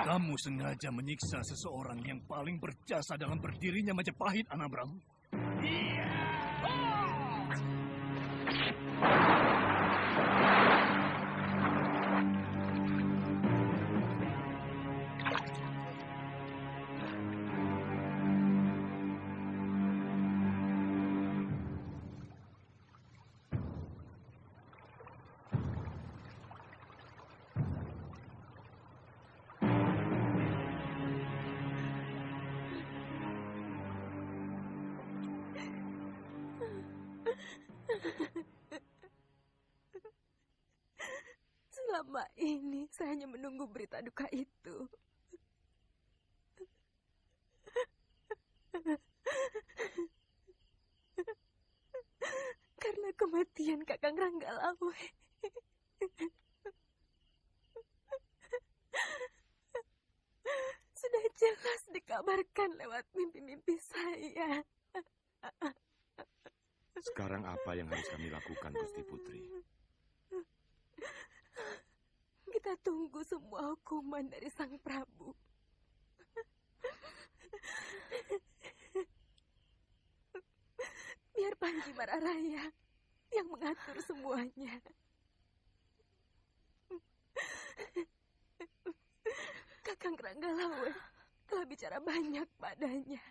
Kamu sengaja menyiksa seseorang yang paling berjasa dalam berdirinya Majapahit, Anabrang. Iya. Selama ini saya hanya menunggu berita duka itu. Karena kematian Kakang Ranggalawe. Sudah jelas dikabarkan lewat mimpi-mimpi saya. Sekarang apa yang harus kami lakukan, Gusti Putri? Kita tunggu semua hukuman dari Sang Prabu. Biar Panji Mararaya yang mengatur semuanya. Kakang Ranggalawe telah bicara banyak padanya.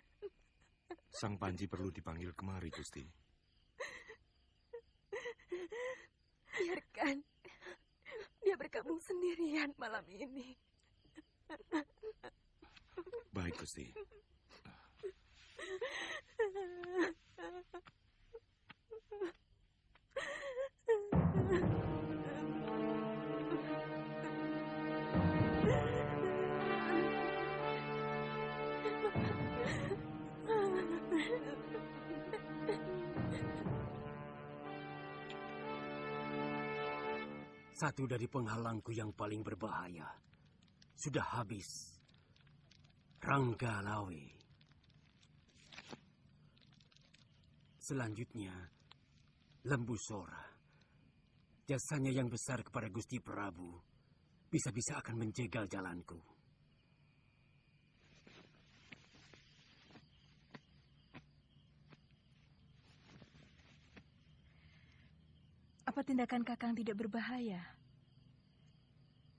Sang Panji perlu dipanggil kemari, Gusti. Biarkan dia bergabung sendirian malam ini. Baik, Gusti. Satu dari penghalangku yang paling berbahaya sudah habis. Ranggalawe. Selanjutnya, Lembu Sora. Jasanya yang besar kepada Gusti Prabu bisa-bisa akan menjegal jalanku. Apa tindakan Kakang tidak berbahaya?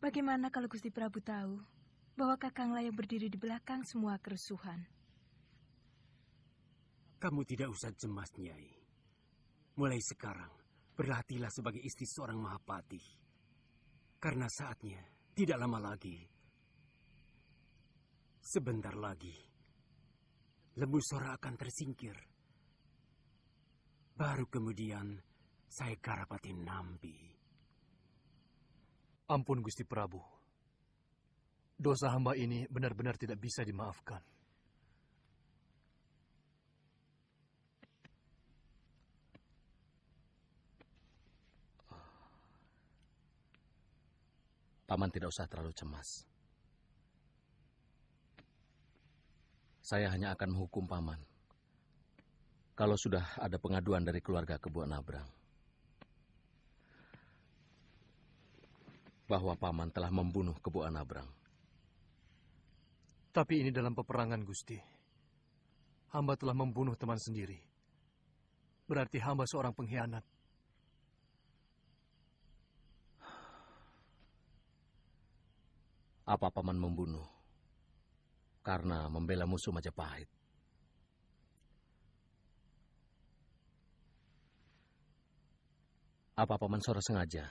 Bagaimana kalau Gusti Prabu tahu bahwa Kakang layak berdiri di belakang semua kerusuhan? Kamu tidak usah cemas, Nyai. Mulai sekarang, berlatihlah sebagai istri seorang Mahapati. Karena saatnya tidak lama lagi. Sebentar lagi, Lembu Sora akan tersingkir. Baru kemudian, saya Karapati Nampi. Ampun Gusti Prabu. Dosa hamba ini benar-benar tidak bisa dimaafkan. Paman tidak usah terlalu cemas. Saya hanya akan menghukum Paman kalau sudah ada pengaduan dari keluarga Kebo Nabrang bahwa Paman telah membunuh Kebo Nabrang. Tapi ini dalam peperangan, Gusti. Hamba telah membunuh teman sendiri. Berarti hamba seorang pengkhianat. Apa Paman membunuh karena membela musuh Majapahit. Apa Paman Sora sengaja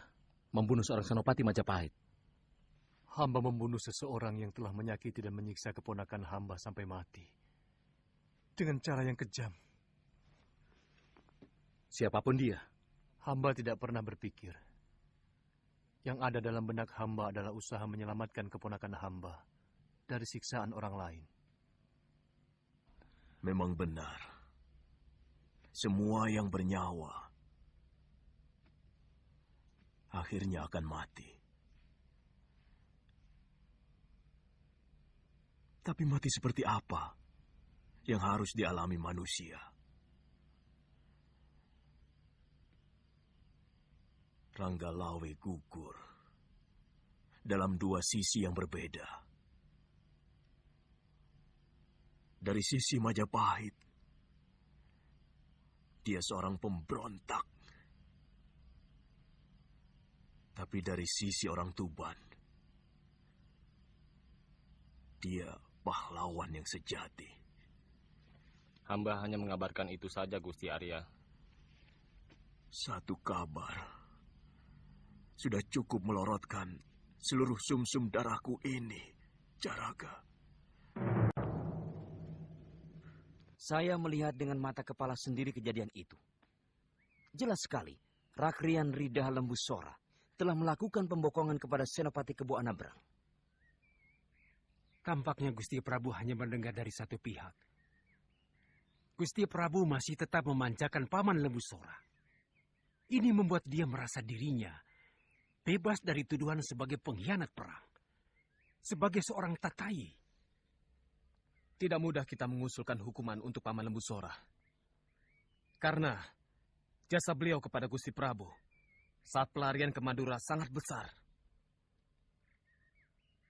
membunuh seorang senopati Majapahit? Hamba membunuh seseorang yang telah menyakiti dan menyiksa keponakan hamba sampai mati. Dengan cara yang kejam. Siapapun dia. Hamba tidak pernah berpikir. Yang ada dalam benak hamba adalah usaha menyelamatkan keponakan hamba dari siksaan orang lain. Memang benar. Semua yang bernyawa akhirnya akan mati. Tapi mati seperti apa yang harus dialami manusia? Ranggalawe gugur dalam dua sisi yang berbeda. Dari sisi Majapahit, dia seorang pemberontak. Tapi dari sisi orang Tuban, dia pahlawan yang sejati. Hamba hanya mengabarkan itu saja, Gusti Arya. Satu kabar sudah cukup melorotkan seluruh sumsum darahku ini, Caraga. Saya melihat dengan mata kepala sendiri kejadian itu. Jelas sekali, Rakrian Ridah Lembu Sora telah melakukan pembokongan kepada Senopati Kebo Anabrang. Tampaknya Gusti Prabu hanya mendengar dari satu pihak. Gusti Prabu masih tetap memanjakan Paman Lembu Sora. Ini membuat dia merasa dirinya bebas dari tuduhan sebagai pengkhianat perang. Sebagai seorang tatai. Tidak mudah kita mengusulkan hukuman untuk Paman Lembu Sora. Karena jasa beliau kepada Gusti Prabu saat pelarian ke Madura sangat besar.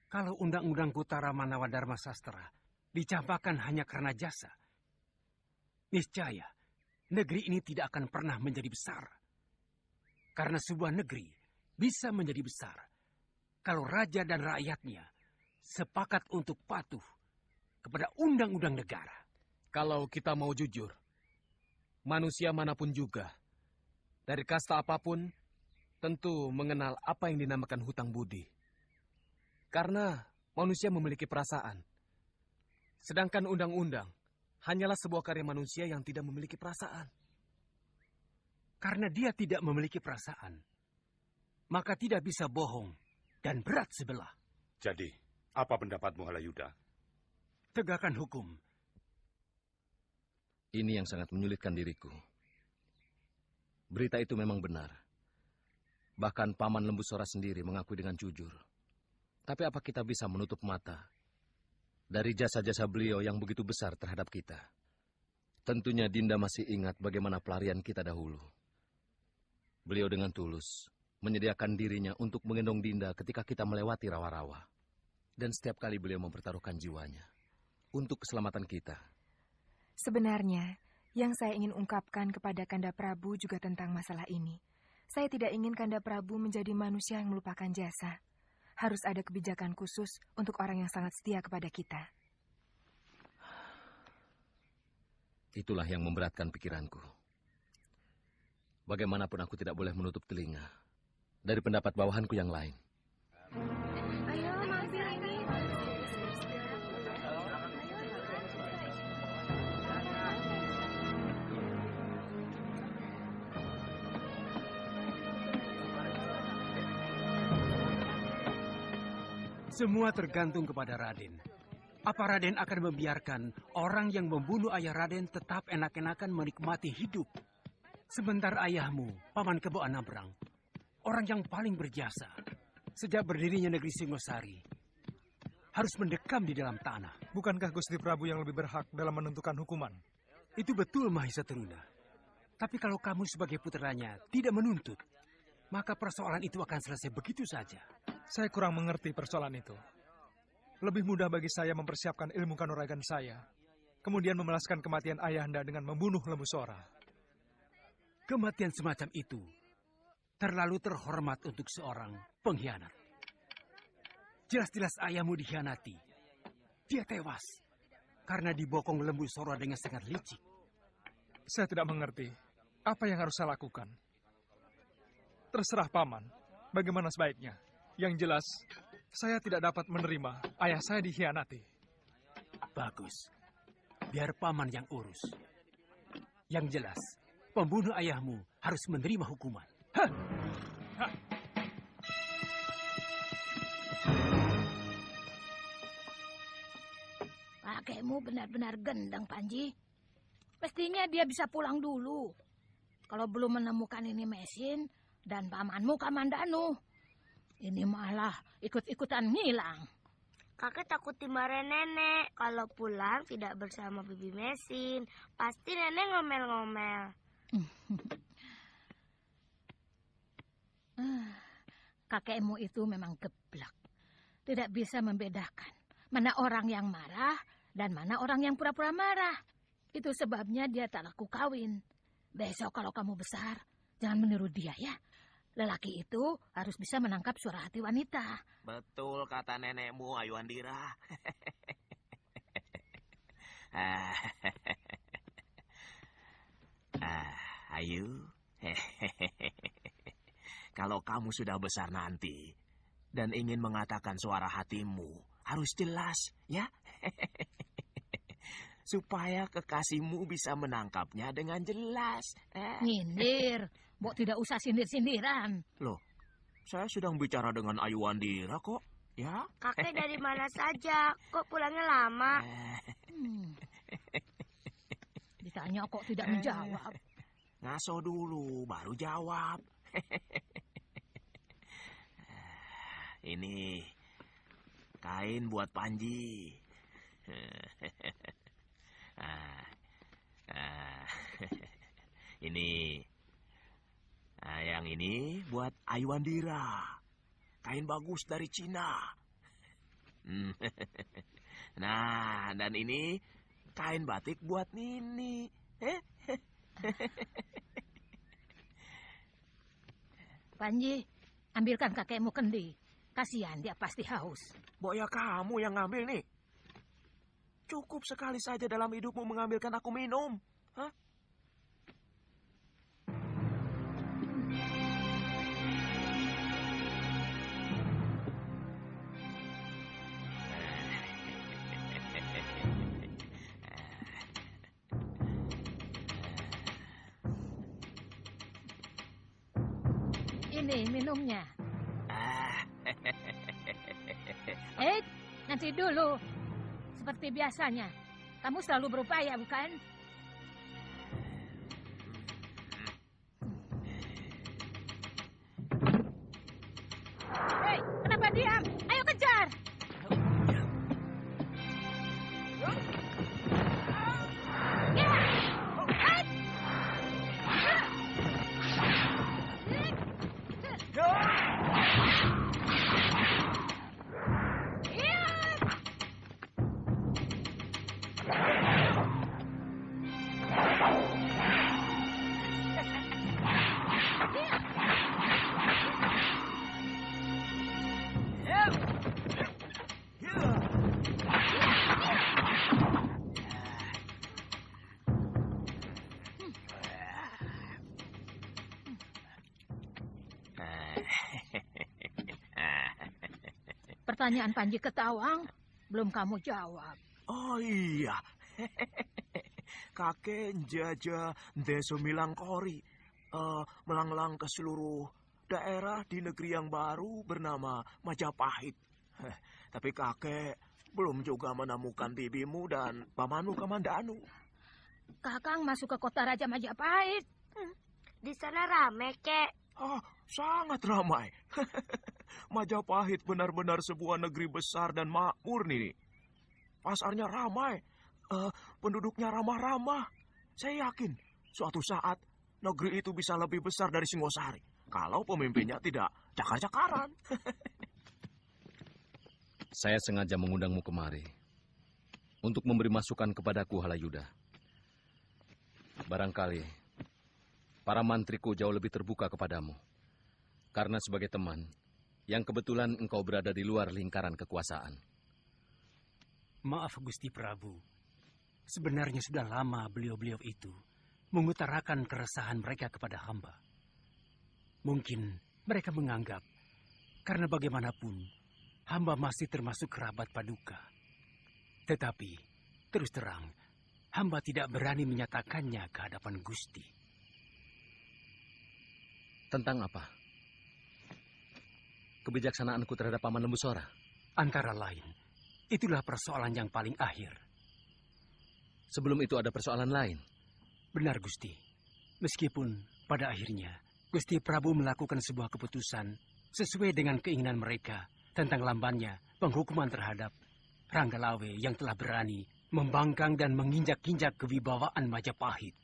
Kalau Undang-Undang Kutara Manawa Dharma Sastra dicampakkan hanya karena jasa, niscaya negeri ini tidak akan pernah menjadi besar. Karena sebuah negeri bisa menjadi besar kalau raja dan rakyatnya sepakat untuk patuh kepada undang-undang negara. Kalau kita mau jujur, manusia manapun juga, dari kasta apapun, tentu mengenal apa yang dinamakan hutang budi. Karena manusia memiliki perasaan. Sedangkan undang-undang hanyalah sebuah karya manusia yang tidak memiliki perasaan. Karena dia tidak memiliki perasaan, maka tidak bisa bohong dan berat sebelah. Jadi, apa pendapatmu, Halayuda? Tegakkan hukum. Ini yang sangat menyulitkan diriku. Berita itu memang benar. Bahkan Paman Lembu Sora sendiri mengakui dengan jujur. Tapi apa kita bisa menutup mata dari jasa-jasa beliau yang begitu besar terhadap kita? Tentunya Dinda masih ingat bagaimana pelarian kita dahulu. Beliau dengan tulus menyediakan dirinya untuk menggendong Dinda ketika kita melewati rawa-rawa. Dan setiap kali beliau mempertaruhkan jiwanya untuk keselamatan kita. Sebenarnya, yang saya ingin ungkapkan kepada Kanda Prabu juga tentang masalah ini. Saya tidak ingin Kanda Prabu menjadi manusia yang melupakan jasa. Harus ada kebijakan khusus untuk orang yang sangat setia kepada kita. Itulah yang memberatkan pikiranku. Bagaimanapun aku tidak boleh menutup telinga dari pendapat bawahanku yang lain. Ayo, mampir ini. Semua tergantung kepada Raden. Apa Raden akan membiarkan orang yang membunuh ayah Raden tetap enak-enakan menikmati hidup? Sebentar ayahmu, Paman Kebo Anabrang, orang yang paling berjasa sejak berdirinya negeri Singosari, harus mendekam di dalam tanah. Bukankah Gusti Prabu yang lebih berhak dalam menentukan hukuman? Itu betul, Mahisa Teruna. Tapi kalau kamu sebagai putranya tidak menuntut, maka persoalan itu akan selesai begitu saja. Saya kurang mengerti persoalan itu. Lebih mudah bagi saya mempersiapkan ilmu kanuragan saya, kemudian memelaskan kematian ayahanda dengan membunuh Lembu Sora. Kematian semacam itu terlalu terhormat untuk seorang pengkhianat. Jelas-jelas ayahmu dikhianati. Dia tewas karena dibokong lembu Sora dengan sangat licik. Saya tidak mengerti apa yang harus saya lakukan. Terserah Paman, bagaimana sebaiknya. Yang jelas, saya tidak dapat menerima ayah saya dikhianati. Bagus. Biar Paman yang urus. Yang jelas, pembunuh ayahmu harus menerima hukuman. Hah! Hah! Kakekmu benar-benar gendeng, Panji. Mestinya dia bisa pulang dulu. Kalau belum menemukan ini mesin dan pamanmu Kamandanu. Ini malah ikut-ikutan ngilang. Kakek takut dimarahin nenek kalau pulang tidak bersama bibi mesin. Pasti nenek ngomel-ngomel. Kakekmu itu memang geblak. Tidak bisa membedakan mana orang yang marah dan mana orang yang pura-pura marah. Itu sebabnya dia tak laku kawin. Besok kalau kamu besar, jangan meniru dia ya. Lelaki itu harus bisa menangkap suara hati wanita. Betul kata nenekmu, Ayu Andira. Ayu, kalau kamu sudah besar nanti dan ingin mengatakan suara hatimu, harus jelas, ya. Supaya kekasihmu bisa menangkapnya dengan jelas. Nyindir, Mbok tidak usah sindir-sindiran. Loh, saya sedang bicara dengan Ayu Andira kok, ya? Kakek dari mana saja? Kok pulangnya lama? Ditanya kok tidak menjawab. Ngaso dulu, baru jawab. Ini kain buat Panji. Ini yang ini buat Ayu Andira. Kain bagus dari Cina. Nah, dan ini kain batik buat Nini. Panji, ambilkan kakekmu kendi. Kasihan, dia pasti haus. Boya kamu yang ngambil nih. Cukup sekali saja dalam hidupmu mengambilkan aku minum. Hah? Ini minumnya. Nanti dulu. Seperti biasanya. Kamu selalu berupaya, bukan? Hei, kenapa diam? Ayo kejar! Pertanyaan Panji Ketawang belum kamu jawab. Oh iya. Kakek Jaja Deso Milangkori melanglang ke seluruh daerah di negeri yang baru bernama Majapahit. Tapi kakek belum juga menemukan bibimu dan pamanmu Kamandanu. Kakang masuk ke kota Raja Majapahit. Di sana rame, Kek. Oh, sangat ramai. Majapahit benar-benar sebuah negeri besar dan makmur nih. Pasarnya ramai, penduduknya ramah-ramah. Saya yakin suatu saat negeri itu bisa lebih besar dari Singosari. Kalau pemimpinnya tidak cakar-cakaran. Saya sengaja mengundangmu kemari untuk memberi masukan kepadaku, Halayuda. Barangkali para mantriku jauh lebih terbuka kepadamu. Karena sebagai teman, yang kebetulan engkau berada di luar lingkaran kekuasaan. Maaf Gusti Prabu. Sebenarnya sudah lama beliau-beliau itu mengutarakan keresahan mereka kepada hamba. Mungkin mereka menganggap karena bagaimanapun hamba masih termasuk kerabat Paduka. Tetapi terus terang hamba tidak berani menyatakannya ke hadapan Gusti. Tentang apa? Kebijaksanaanku terhadap Paman Lembu Sora? Antara lain, itulah persoalan yang paling akhir. Sebelum itu ada persoalan lain? Benar, Gusti. Meskipun pada akhirnya Gusti Prabu melakukan sebuah keputusan sesuai dengan keinginan mereka tentang lambannya penghukuman terhadap Ranggalawe yang telah berani membangkang dan menginjak-injak kewibawaan Majapahit.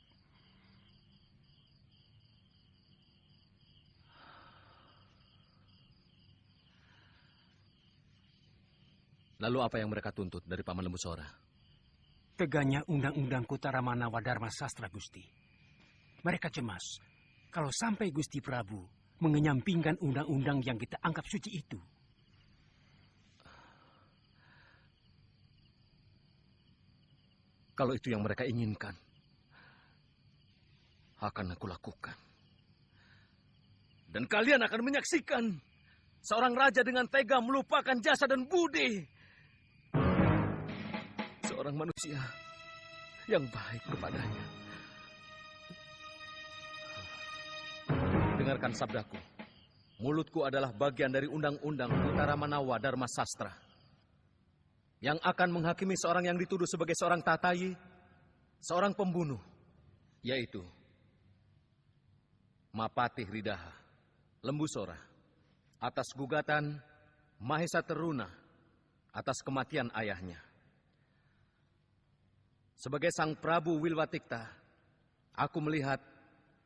Lalu apa yang mereka tuntut dari Paman Lembu Sora? Tegaknya Undang-Undang Kutara Manawadharma Sastra, Gusti. Mereka cemas kalau sampai Gusti Prabu mengenyampingkan undang-undang yang kita anggap suci itu. Kalau itu yang mereka inginkan, akan aku lakukan. Dan kalian akan menyaksikan seorang raja dengan tega melupakan jasa dan budi. Seorang manusia yang baik kepadanya. Dengarkan sabdaku. Mulutku adalah bagian dari Undang-Undang Kutara Manawadharma Sastra yang akan menghakimi seorang yang dituduh sebagai seorang tatayi, seorang pembunuh, yaitu Mapatih Ridaha, Lembu Sora, atas gugatan Mahesa Teruna atas kematian ayahnya. Sebagai Sang Prabu Wilwatikta, aku melihat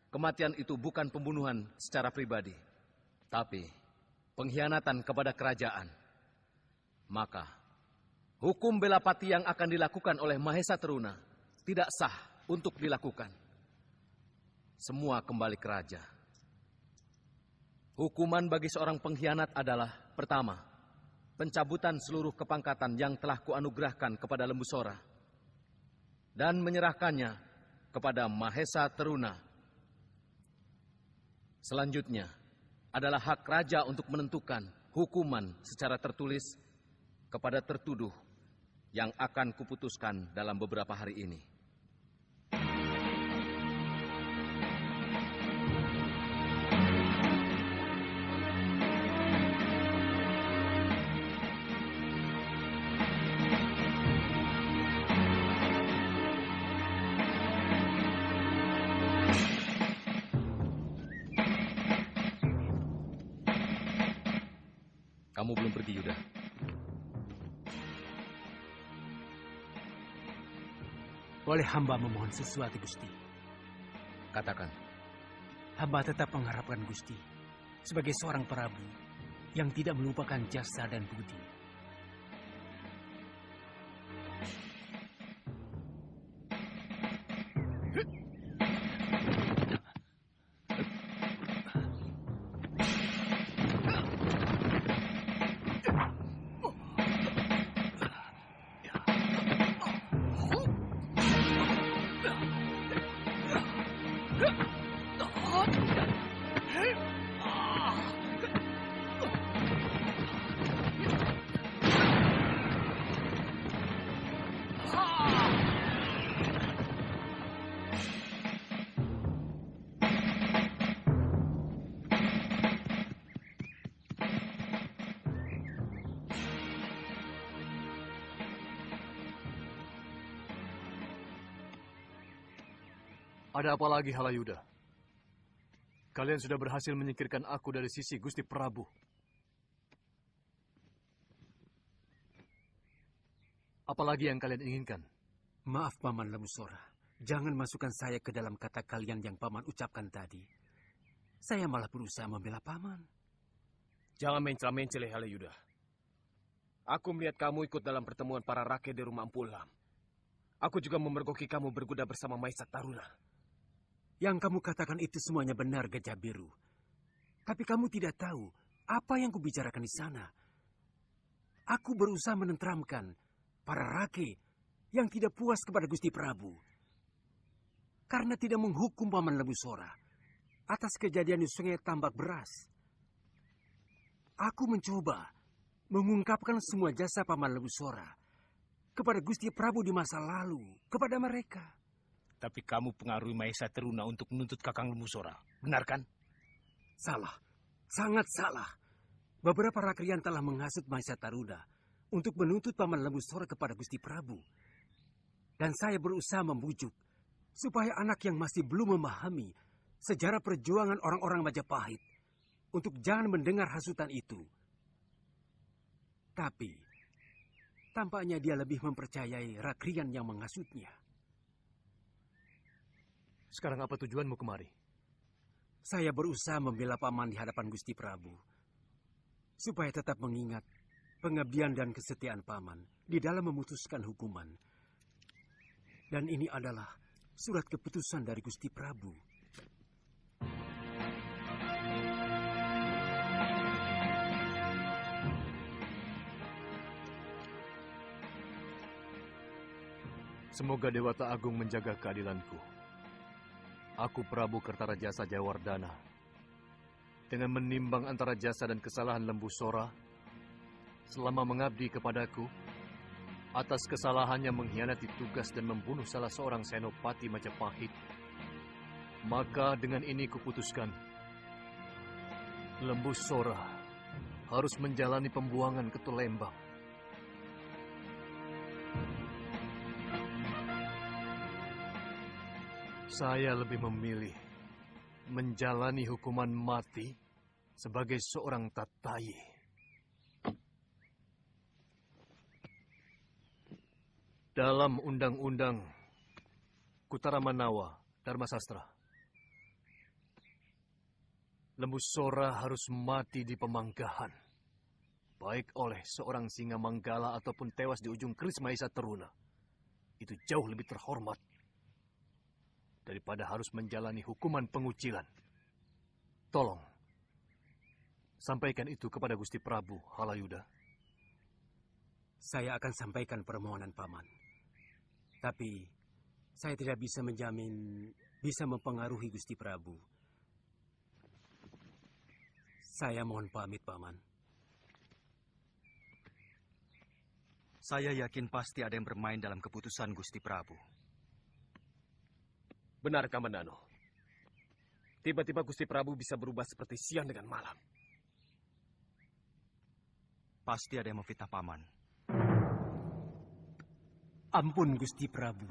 kematian itu bukan pembunuhan secara pribadi, tapi pengkhianatan kepada kerajaan. Maka, hukum bela pati yang akan dilakukan oleh Mahesa Teruna tidak sah untuk dilakukan. Semua kembali ke raja. Hukuman bagi seorang pengkhianat adalah, pertama, pencabutan seluruh kepangkatan yang telah kuanugerahkan kepada Lembu Sora dan menyerahkannya kepada Mahesa Teruna. Selanjutnya adalah hak raja untuk menentukan hukuman secara tertulis kepada tertuduh yang akan kuputuskan dalam beberapa hari ini. Kamu belum pergi, Yuda. Boleh hamba memohon sesuatu, Gusti? Katakan. Hamba tetap mengharapkan Gusti sebagai seorang Prabu yang tidak melupakan jasa dan budi. Ada apa lagi, Halayuda? Kalian sudah berhasil menyingkirkan aku dari sisi Gusti Prabu. Apalagi yang kalian inginkan? Maaf, Paman Lembu Sora. Jangan masukkan saya ke dalam kata kalian yang Paman ucapkan tadi. Saya malah berusaha membela Paman. Jangan mencela-mencela, Halayuda. Aku melihat kamu ikut dalam pertemuan para rakyat di rumah Empu Lam. Aku juga memergoki kamu berkuda bersama Mahesa Taruna. Yang kamu katakan itu semuanya benar, Gajah Biru. Tapi kamu tidak tahu apa yang kubicarakan di sana. Aku berusaha menenteramkan para rake yang tidak puas kepada Gusti Prabu karena tidak menghukum Paman Lembu Sora atas kejadian di Sungai Tambak Beras. Aku mencoba mengungkapkan semua jasa Paman Lembu Sora kepada Gusti Prabu di masa lalu kepada mereka. Tapi kamu pengaruhi Maesa Teruna untuk menuntut Kakang Lembu Sora, benar kan? Salah, sangat salah. Beberapa rakrian telah menghasut Maesa Taruna untuk menuntut Paman Lembu Sora kepada Gusti Prabu. Dan saya berusaha membujuk supaya anak yang masih belum memahami sejarah perjuangan orang-orang Majapahit untuk jangan mendengar hasutan itu. Tapi tampaknya dia lebih mempercayai rakrian yang menghasutnya. Sekarang apa tujuanmu kemari? Saya berusaha membela Paman di hadapan Gusti Prabu, supaya tetap mengingat pengabdian dan kesetiaan Paman di dalam memutuskan hukuman. Dan ini adalah surat keputusan dari Gusti Prabu. Semoga Dewata Agung menjaga keadilanku. Aku Prabu Kertarajasa Jayawardana, dengan menimbang antara jasa dan kesalahan Lembu Sora selama mengabdi kepadaku, atas kesalahannya mengkhianati tugas dan membunuh salah seorang senopati Majapahit, maka dengan ini kuputuskan, Lembu Sora harus menjalani pembuangan ke Tulembang. Saya lebih memilih menjalani hukuman mati sebagai seorang tatayi. Dalam Undang-Undang Kutaramanawa Dharma Sastra, Lembu Sora harus mati di pemanggahan, baik oleh seorang singa manggala ataupun tewas di ujung keris Maesa Teruna. Itu jauh lebih terhormat daripada harus menjalani hukuman pengucilan. Tolong, sampaikan itu kepada Gusti Prabu Halayuda. Saya akan sampaikan permohonan Paman. Tapi, saya tidak bisa menjamin bisa mempengaruhi Gusti Prabu. Saya mohon pamit, Paman. Saya yakin pasti ada yang bermain dalam keputusan Gusti Prabu. Benar, Kamandano. Tiba-tiba Gusti Prabu bisa berubah seperti siang dengan malam. Pasti ada yang memfitnah Paman. Ampun, Gusti Prabu.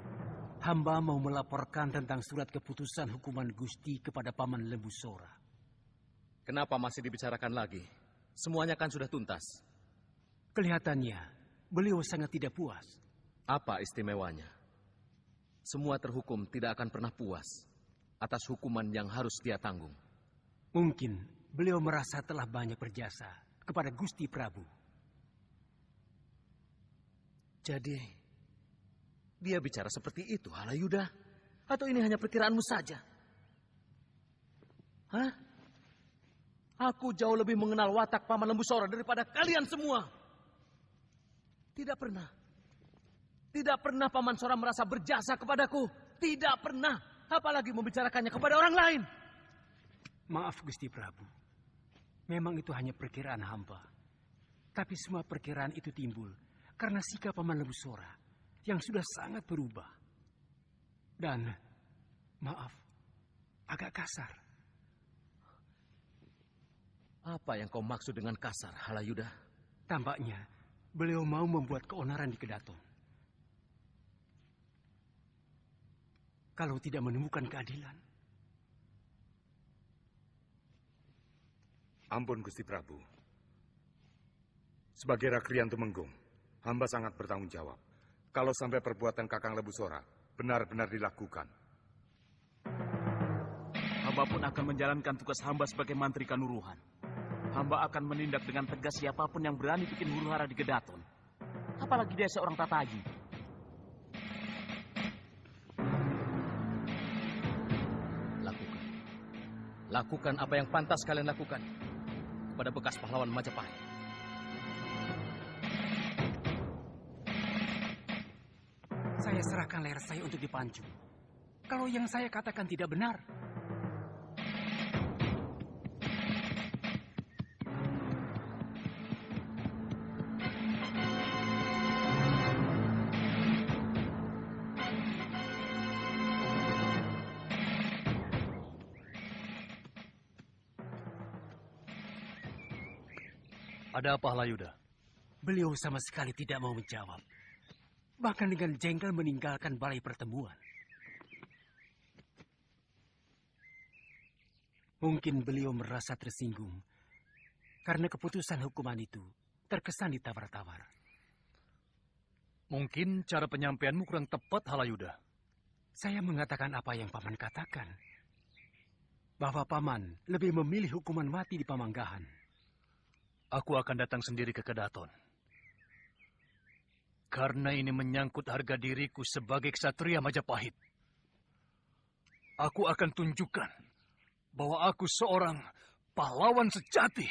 Hamba mau melaporkan tentang surat keputusan hukuman Gusti kepada Paman Lembu Sora. Kenapa masih dibicarakan lagi? Semuanya kan sudah tuntas. Kelihatannya, beliau sangat tidak puas. Apa istimewanya? Semua terhukum tidak akan pernah puas atas hukuman yang harus dia tanggung. Mungkin beliau merasa telah banyak berjasa kepada Gusti Prabu. Jadi, dia bicara seperti itu, Halayuda? Atau ini hanya perkiraanmu saja? Hah? Aku jauh lebih mengenal watak Paman Lembu Sora daripada kalian semua. Tidak pernah. Tidak pernah Paman Sora merasa berjasa kepadaku. Tidak pernah. Apalagi membicarakannya kepada orang lain. Maaf, Gusti Prabu. Memang itu hanya perkiraan hamba. Tapi semua perkiraan itu timbul karena sikap Paman Lembu Sora yang sudah sangat berubah. Dan, maaf, agak kasar. Apa yang kau maksud dengan kasar, Halayuda? Tampaknya, beliau mau membuat keonaran di Kedaton. Kalau tidak menemukan keadilan. Ampun, Gusti Prabu. Sebagai Rakrian Tumenggung, hamba sangat bertanggung jawab. Kalau sampai perbuatan Kakang Lembu Sora benar-benar dilakukan. Hamba pun akan menjalankan tugas hamba sebagai mantri Kanuruhan. Hamba akan menindak dengan tegas siapapun yang berani bikin huru-hara di Kedaton. Apalagi dia seorang tatayi. Lakukan apa yang pantas kalian lakukan kepada bekas pahlawan Majapahit. serahkan leher saya untuk dipancung. Kalau yang saya katakan tidak benar. Ada apa, Halayuda? Beliau sama sekali tidak mau menjawab. Bahkan dengan jengkel meninggalkan balai pertemuan. Mungkin beliau merasa tersinggung karena keputusan hukuman itu terkesan ditawar-tawar. Mungkin cara penyampaianmu kurang tepat, Halayuda. Saya mengatakan apa yang Paman katakan. Bahwa Paman lebih memilih hukuman mati di Pamanggahan. Aku akan datang sendiri ke Kedaton. Karena ini menyangkut harga diriku sebagai ksatria Majapahit. Aku akan tunjukkan bahwa aku seorang pahlawan sejati.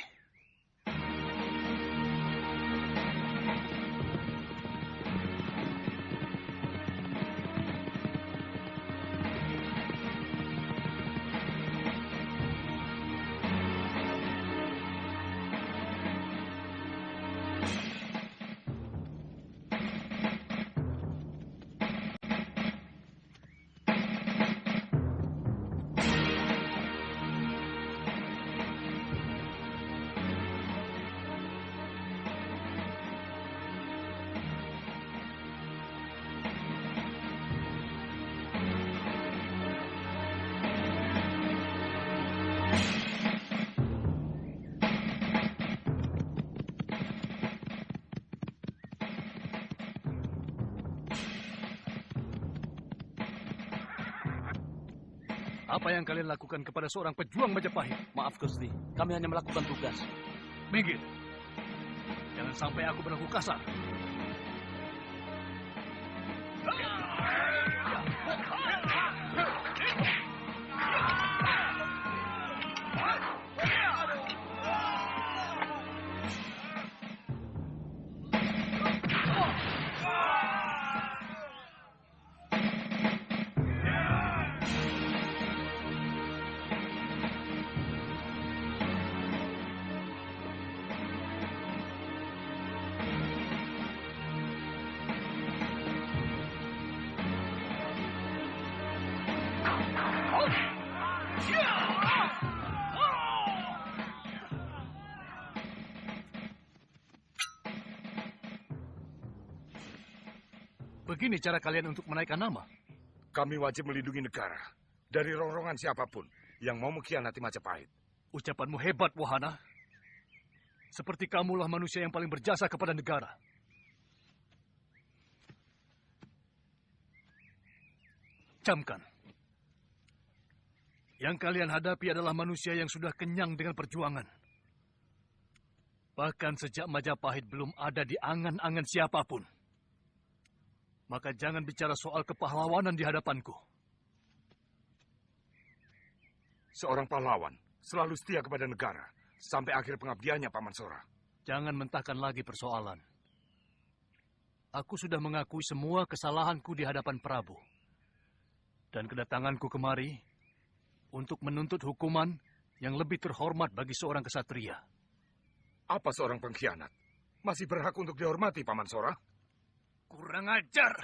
Apa yang kalian lakukan kepada seorang pejuang Majapahit? Maaf, Gusti. Kami hanya melakukan tugas. Minggir. Jangan sampai aku berlaku kasar. Begini cara kalian untuk menaikkan nama. Kami wajib melindungi negara dari rongrongan siapapun yang mau mengkhianati Majapahit. Ucapanmu hebat, Wahana. Seperti kamulah manusia yang paling berjasa kepada negara. Camkan. Yang kalian hadapi adalah manusia yang sudah kenyang dengan perjuangan. Bahkan sejak Majapahit belum ada di angan-angan siapapun. Maka jangan bicara soal kepahlawanan di hadapanku. Seorang pahlawan selalu setia kepada negara sampai akhir pengabdiannya, Paman Sora. Jangan mentahkan lagi persoalan. Aku sudah mengakui semua kesalahanku di hadapan Prabu. Dan kedatanganku kemari untuk menuntut hukuman yang lebih terhormat bagi seorang kesatria. Apa seorang pengkhianat masih berhak untuk dihormati, Paman Sora? Kurang ajar.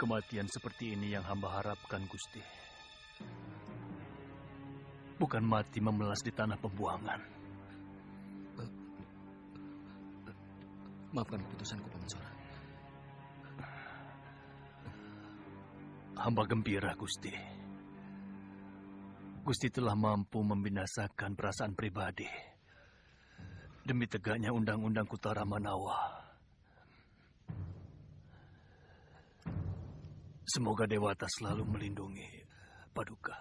kematian seperti ini yang hamba harapkan, Gusti. Bukan mati memelas di tanah pembuangan. Maafkan keputusanku, Paman Sora. Hamba gembira, Gusti. Gusti telah mampu membinasakan perasaan pribadi demi tegaknya undang-undang Kutara Manawa. Semoga Dewata selalu melindungi Paduka.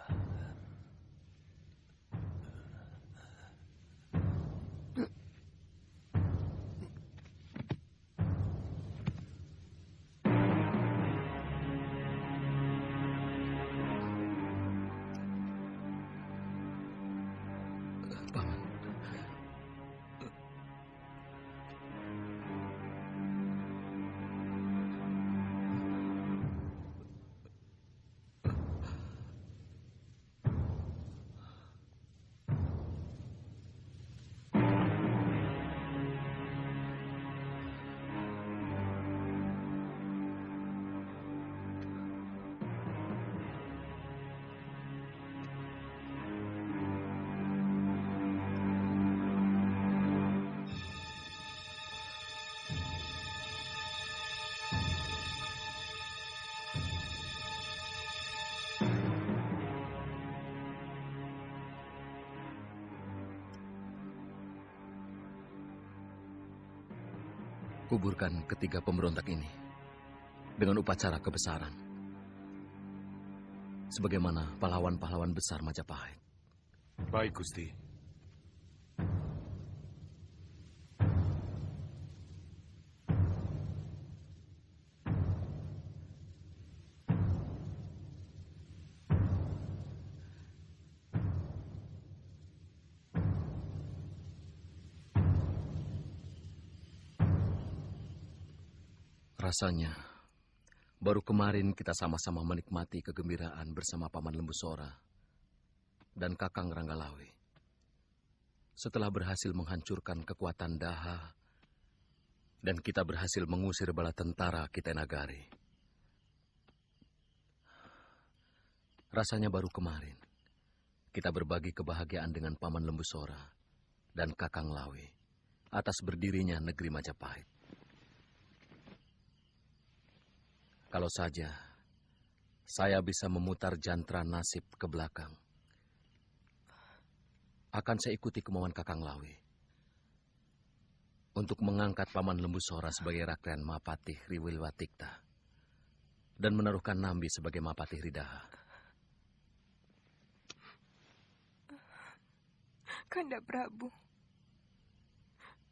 Kuburkan ketiga pemberontak ini dengan upacara kebesaran, sebagaimana pahlawan-pahlawan besar Majapahit. Baik, Gusti. Rasanya, baru kemarin kita sama-sama menikmati kegembiraan bersama Paman Lembu Sora dan Kakang Ranggalawe. Setelah berhasil menghancurkan kekuatan Daha, dan kita berhasil mengusir bala tentara Kitenagari. Rasanya baru kemarin, kita berbagi kebahagiaan dengan Paman Lembu Sora dan Kakang Lawe atas berdirinya negeri Majapahit. Kalau saja saya bisa memutar jantra nasib ke belakang, akan saya ikuti kemauan Kakang Lawe untuk mengangkat Paman Lembu Sora sebagai Rakren Mapatih Riwilwatikta dan menaruhkan Nambi sebagai Mapatih Ridaha. Kanda Prabu,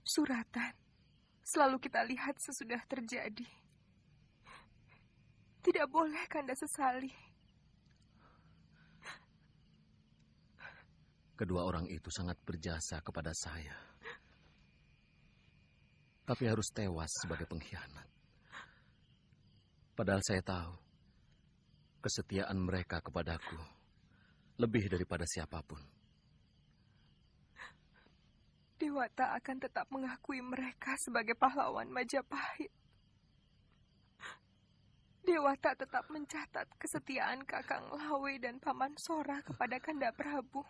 suratan selalu kita lihat sesudah terjadi. Tidak boleh Kanda sesali. Kedua orang itu sangat berjasa kepada saya. Tapi harus tewas sebagai pengkhianat. Padahal saya tahu kesetiaan mereka kepadaku lebih daripada siapapun. Dewata akan tetap mengakui mereka sebagai pahlawan Majapahit. Dewata tetap mencatat kesetiaan Kakang Lawe dan Paman Sora kepada Kanda Prabu.